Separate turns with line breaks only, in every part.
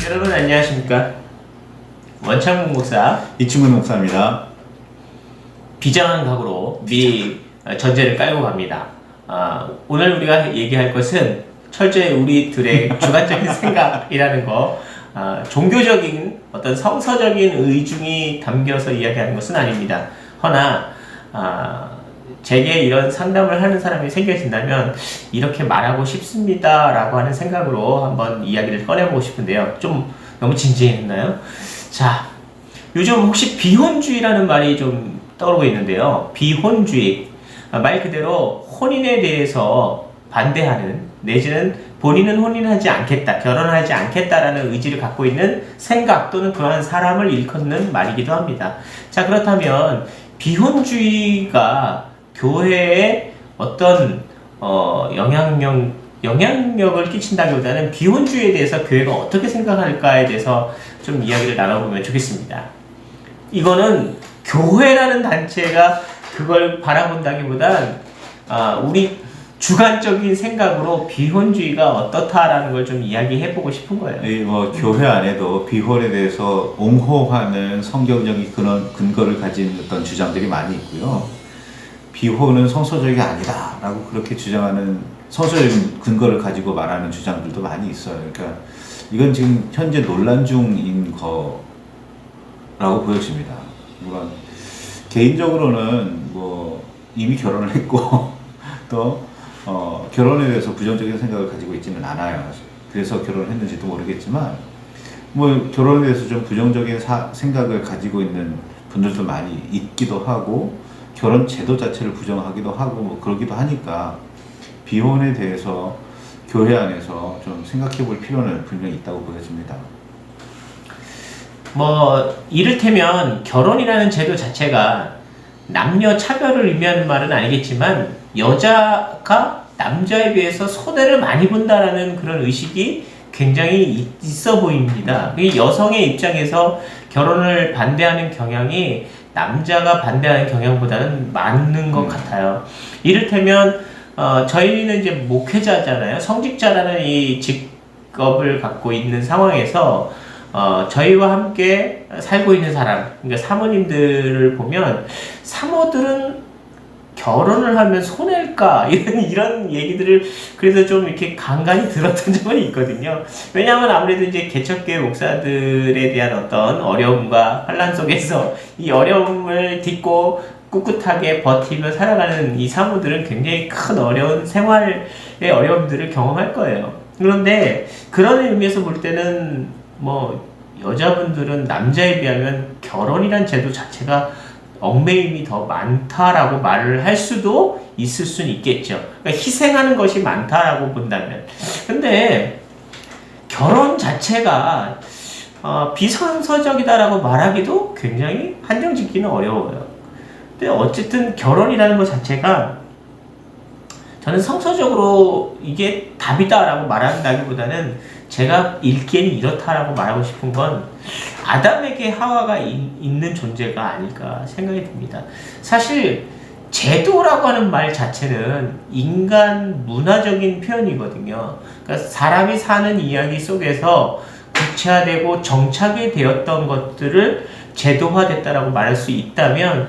여러분 안녕하십니까? 원창국 목사
이충근 목사입니다.
비장한 각오로 미리 전제를 깔고 갑니다. 오늘 우리가 얘기할 것은 철저히 우리들의 주관적인 생각이라는 거, 종교적인 어떤 성서적인 의중이 담겨서 이야기하는 것은 아닙니다. 허나 제게 이런 상담을 하는 사람이 생겨진다면 이렇게 말하고 싶습니다 라고 하는 생각으로 한번 이야기를 꺼내보고 싶은데요. 좀 너무 진지했나요? 자, 요즘 혹시 비혼주의라는 말이 좀 떠오르고 있는데요. 비혼주의, 말 그대로 혼인에 대해서 반대하는, 내지는 본인은 혼인하지 않겠다, 결혼하지 않겠다라는 의지를 갖고 있는 생각 또는 그러한 사람을 일컫는 말이기도 합니다. 자, 그렇다면 비혼주의가 교회에 어떤 영향력을 끼친다기보다는 비혼주의에 대해서 교회가 어떻게 생각할까에 대해서 좀 이야기를 나눠보면 좋겠습니다. 이거는 교회라는 단체가 그걸 바라본다기보단 우리 주관적인 생각으로 비혼주의가 어떻다라는 걸 좀 이야기해보고 싶은 거예요.
교회 안에도 비혼에 대해서 옹호하는 성경적인 근거를 가진 어떤 주장들이 많이 있고요. 비혼은 성서적이 아니다라고 그렇게 주장하는 성서적인 근거를 가지고 말하는 주장들도 많이 있어요. 그러니까 이건 지금 현재 논란 중인 거라고 보여집니다. 물론 개인적으로는 이미 결혼을 했고 또 결혼에 대해서 부정적인 생각을 가지고 있지는 않아요. 그래서 결혼을 했는지도 모르겠지만 결혼에 대해서 좀 부정적인 생각을 가지고 있는 분들도 많이 있기도 하고 결혼 제도 자체를 부정하기도 하고 그러기도 하니까 비혼에 대해서 교회 안에서 좀 생각해 볼 필요는 분명히 있다고 보여집니다.
이를테면 결혼이라는 제도 자체가 남녀 차별을 의미하는 말은 아니겠지만 여자가 남자에 비해서 손해를 많이 본다라는 그런 의식이 굉장히 있어 보입니다. 여성의 입장에서 결혼을 반대하는 경향이 남자가 반대하는 경향보다는 많은 것 같아요. 이를테면 저희는 이제 목회자잖아요. 성직자라는 이 직업을 갖고 있는 상황에서 저희와 함께 살고 있는 사람, 그러니까 사모님들을 보면 사모들은 결혼을 하면 손해일까? 이런 얘기들을 그래서 좀 이렇게 간간히 들었던 적은 있거든요. 왜냐하면 아무래도 이제 개척교회 목사들에 대한 어떤 어려움과 환란 속에서 이 어려움을 딛고 꿋꿋하게 버티며 살아가는 이 사모들은 굉장히 큰 어려운 생활의 어려움들을 경험할 거예요. 그런데 그런 의미에서 볼 때는 여자분들은 남자에 비하면 결혼이란 제도 자체가 얽매임이 더 많다라고 말을 할 수도 있을 수는 있겠죠. 그러니까 희생하는 것이 많다라고 본다면. 근데 결혼 자체가 비성서적이다라고 말하기도 굉장히 한정 짓기는 어려워요. 근데 어쨌든 결혼이라는 것 자체가 저는 성서적으로 이게 답이다라고 말한다기보다는 제가 읽기에는 이렇다라고 말하고 싶은 건 아담에게 하와가 있는 존재가 아닐까 생각이 듭니다. 사실 제도라고 하는 말 자체는 인간 문화적인 표현이거든요. 그러니까 사람이 사는 이야기 속에서 구체화되고 정착이 되었던 것들을 제도화됐다라고 말할 수 있다면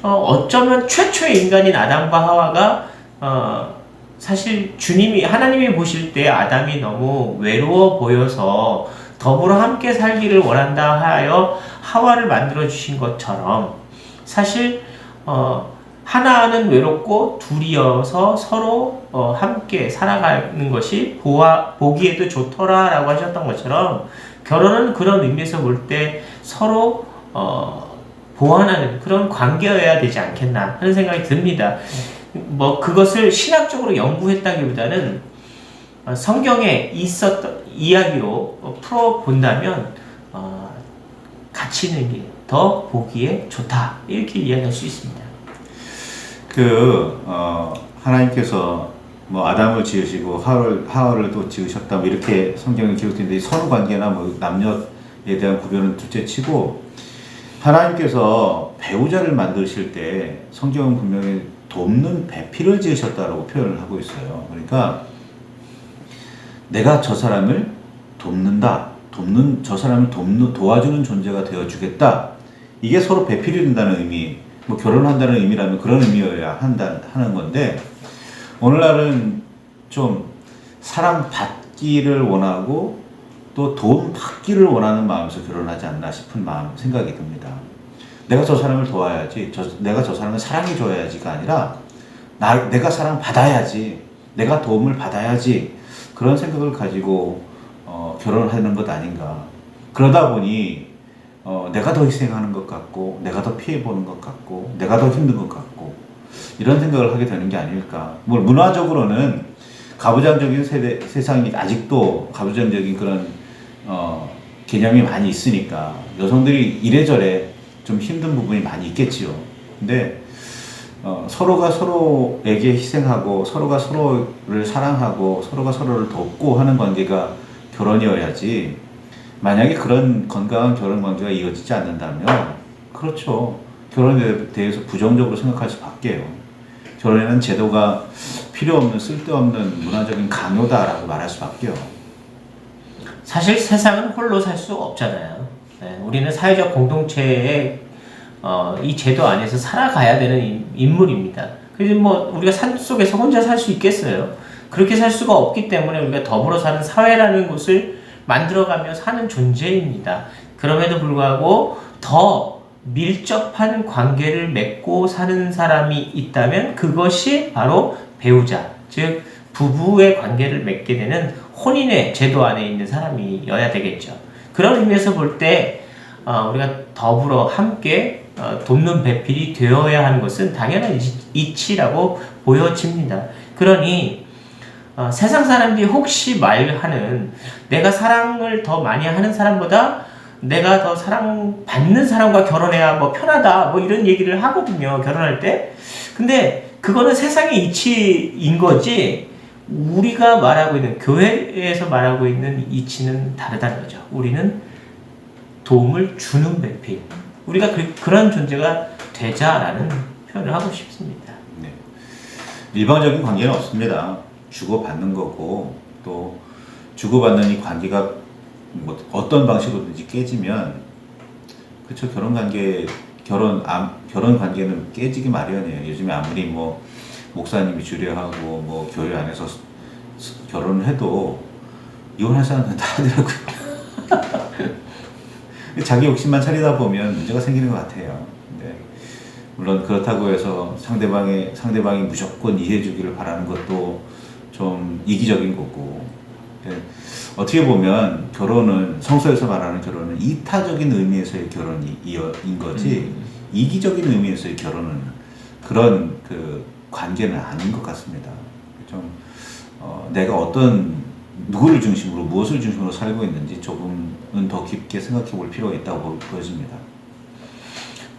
어쩌면 최초의 인간인 아담과 하와가 사실 하나님이 보실 때 아담이 너무 외로워 보여서 더불어 함께 살기를 원한다 하여 하와를 만들어 주신 것처럼 사실 하나는 외롭고 둘이어서 서로 함께 살아가는 것이 보기에도 좋더라 라고 하셨던 것처럼 결혼은 그런 의미에서 볼 때 서로 보완하는 그런 관계여야 되지 않겠나 하는 생각이 듭니다. 그것을 신학적으로 연구했다기보다는 성경에 있었던 이야기로 풀어본다면 가치 있는 게 더 보기에 좋다 이렇게 이야기할 수 있습니다.
하나님께서 아담을 지으시고 하와를 또 지으셨다 이렇게 성경에 기록되는데 서로 관계나 남녀에 대한 구별은 둘째치고 하나님께서 배우자를 만드실 때 성경은 분명히 돕는 배필을 지으셨다라고 표현을 하고 있어요. 그러니까 내가 저 사람을 돕는다 저 사람을 도와주는 존재가 되어주겠다. 이게 서로 배필이 된다는 의미, 뭐 결혼한다는 의미라면 그런 의미여야 하는 건데, 오늘날은 좀 사랑받기를 원하고 또 도움 받기를 원하는 마음에서 결혼하지 않나 싶은 생각이 듭니다. 내가 저 사람을 도와야지, 내가 저 사람을 사랑해줘야지가 아니라 내가 사랑받아야지, 내가 도움을 받아야지, 그런 생각을 가지고 결혼을 하는 것 아닌가. 그러다 보니 내가 더 희생하는 것 같고, 내가 더 피해보는 것 같고, 내가 더 힘든 것 같고, 이런 생각을 하게 되는 게 아닐까. 뭐 문화적으로는 가부장적인 세상이 아직도 가부장적인 그런 개념이 많이 있으니까 여성들이 이래저래 좀 힘든 부분이 많이 있겠지요. 근데 서로가 서로에게 희생하고, 서로가 서로를 사랑하고, 서로가 서로를 돕고 하는 관계가 결혼이어야지, 만약에 그런 건강한 결혼 관계가 이어지지 않는다면, 그렇죠, 결혼에 대해서 부정적으로 생각할 수밖에요. 결혼에는 제도가 필요 없는, 쓸데없는 문화적인 강요다라고 말할 수밖에요.
사실 세상은 홀로 살 수 없잖아요. 네, 우리는 사회적 공동체에 이 제도 안에서 살아가야 되는 인물입니다. 그래서 뭐 우리가 산 속에서 혼자 살 수 있겠어요? 그렇게 살 수가 없기 때문에 우리가 더불어 사는 사회라는 곳을 만들어가며 사는 존재입니다. 그럼에도 불구하고 더 밀접한 관계를 맺고 사는 사람이 있다면 그것이 바로 배우자, 즉 부부의 관계를 맺게 되는 혼인의 제도 안에 있는 사람이어야 되겠죠. 그런 의미에서 볼 때 우리가 더불어 함께 돕는 배필이 되어야 하는 것은 당연한 이치라고 보여집니다. 그러니 세상 사람들이 혹시 말하는 내가 사랑을 더 많이 하는 사람보다 내가 더 사랑받는 사람과 결혼해야 뭐 편하다, 뭐 이런 얘기를 하거든요, 결혼할 때. 근데 그거는 세상의 이치인 거지, 우리가 말하고 있는, 교회에서 말하고 있는 이치는 다르다는 거죠. 우리는 도움을 주는 배필, 우리가 그런 존재가 되자라는 표현을 하고 싶습니다.
네. 일방적인 관계는 없습니다. 주고받는 거고, 또 주고받는 이 관계가 뭐 어떤 방식으로든지 깨지면, 그렇죠, 결혼 관계는 깨지기 마련이에요. 요즘에 아무리 뭐 목사님이 주례하고 뭐 교회 안에서 결혼을 해도 이혼할 사람들은 다 하더라고요. 자기 욕심만 차리다 보면 문제가 생기는 것 같아요. 네. 물론 그렇다고 해서 상대방이 무조건 이해해주기를 바라는 것도 좀 이기적인 거고. 네. 어떻게 보면 결혼은, 성서에서 말하는 결혼은 이타적인 의미에서의 결혼인 거지, 이기적인 의미에서의 결혼은 그런 그 관계는 아닌 것 같습니다. 좀 내가 누구를 중심으로, 무엇을 중심으로 살고 있는지 조금은 더 깊게 생각해 볼 필요가 있다고 보여집니다.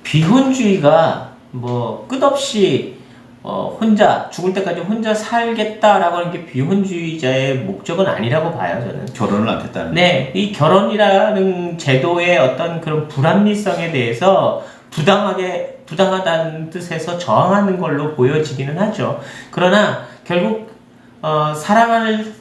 비혼주의가 뭐 끝없이 혼자 죽을 때까지 혼자 살겠다라고 하는 게 비혼주의자의 목적은 아니라고 봐요, 저는.
결혼을 않겠다는.
네, 이 결혼이라는 제도의 어떤 그런 불합리성에 대해서 부당하다는 뜻에서 저항하는 걸로 보여지기는 하죠. 그러나 결국 사랑하는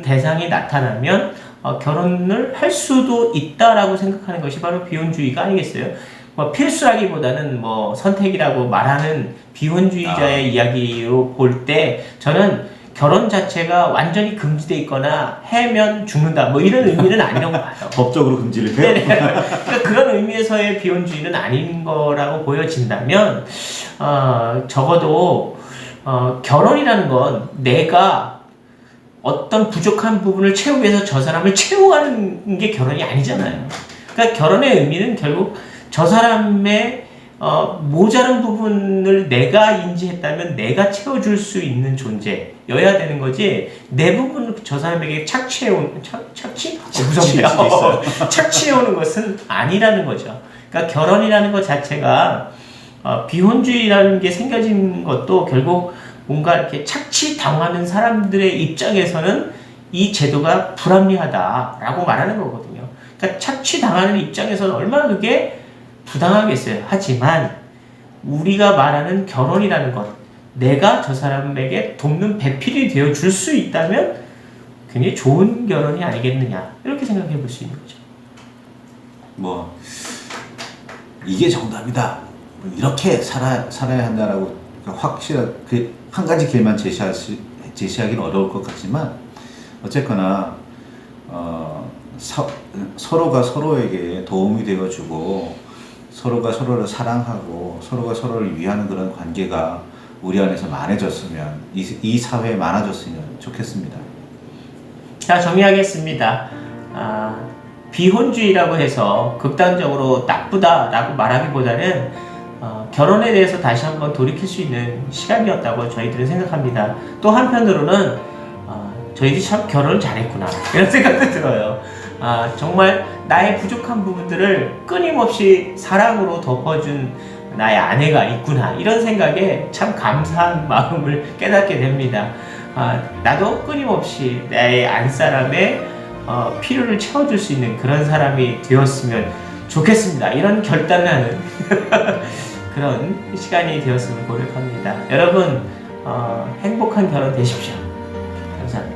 대상이 나타나면 결혼을 할 수도 있다라고 생각하는 것이 바로 비혼주의가 아니겠어요? 뭐 필수라기보다는 뭐 선택이라고 말하는 비혼주의자의 이야기로 볼 때, 저는 결혼 자체가 완전히 금지돼 있거나 해면 죽는다, 뭐 이런 의미는 아니라고 봐요.
법적으로 금지를 해요?
그러니까 그런 의미에서의 비혼주의는 아닌 거라고 보여진다면, 적어도 결혼이라는 건 내가 어떤 부족한 부분을 채우기 위해서 저 사람을 채워가는 게 결혼이 아니잖아요. 그러니까 결혼의 의미는 결국 저 사람의 모자른 부분을 내가 인지했다면 내가 채워줄 수 있는 존재여야 되는 거지, 내 부분을 저 사람에게 착취해오는 것은 아니라는 거죠. 그러니까 결혼이라는 것 자체가 비혼주의라는 게 생겨진 것도 결국 뭔가 이렇게 착취당하는 사람들의 입장에서는 이 제도가 불합리하다라고 말하는 거거든요. 그러니까 착취당하는 입장에서는 얼마나 그게 부당하겠어요. 하지만 우리가 말하는 결혼이라는 것, 내가 저 사람에게 돕는 배필이 되어 줄 수 있다면 굉장히 좋은 결혼이 아니겠느냐 이렇게 생각해 볼 수 있는 거죠.
뭐 이게 정답이다. 뭐 이렇게 살아야 한다라고 확실한 그 한 가지 길만 제시하기는 어려울 것 같지만 어쨌거나 서로가 서로에게 도움이 되어주고 서로가 서로를 사랑하고 서로가 서로를 위하는 그런 관계가 우리 안에서 많아졌으면 이 사회에 많아졌으면 좋겠습니다.
자, 정리하겠습니다. 비혼주의라고 해서 극단적으로 나쁘다라고 말하기보다는 결혼에 대해서 다시 한번 돌이킬 수 있는 시간이었다고 저희들은 생각합니다. 또 한편으로는 저희들이 참 결혼을 잘했구나 이런 생각도 들어요. 정말 나의 부족한 부분들을 끊임없이 사랑으로 덮어준 나의 아내가 있구나 이런 생각에 참 감사한 마음을 깨닫게 됩니다. 나도 끊임없이 나의 안사람의 필요를 채워줄 수 있는 그런 사람이 되었으면 좋겠습니다. 이런 결단을 하는 그런 시간이 되었으면 고백합니다. 여러분 행복한 결혼 되십시오. 감사합니다.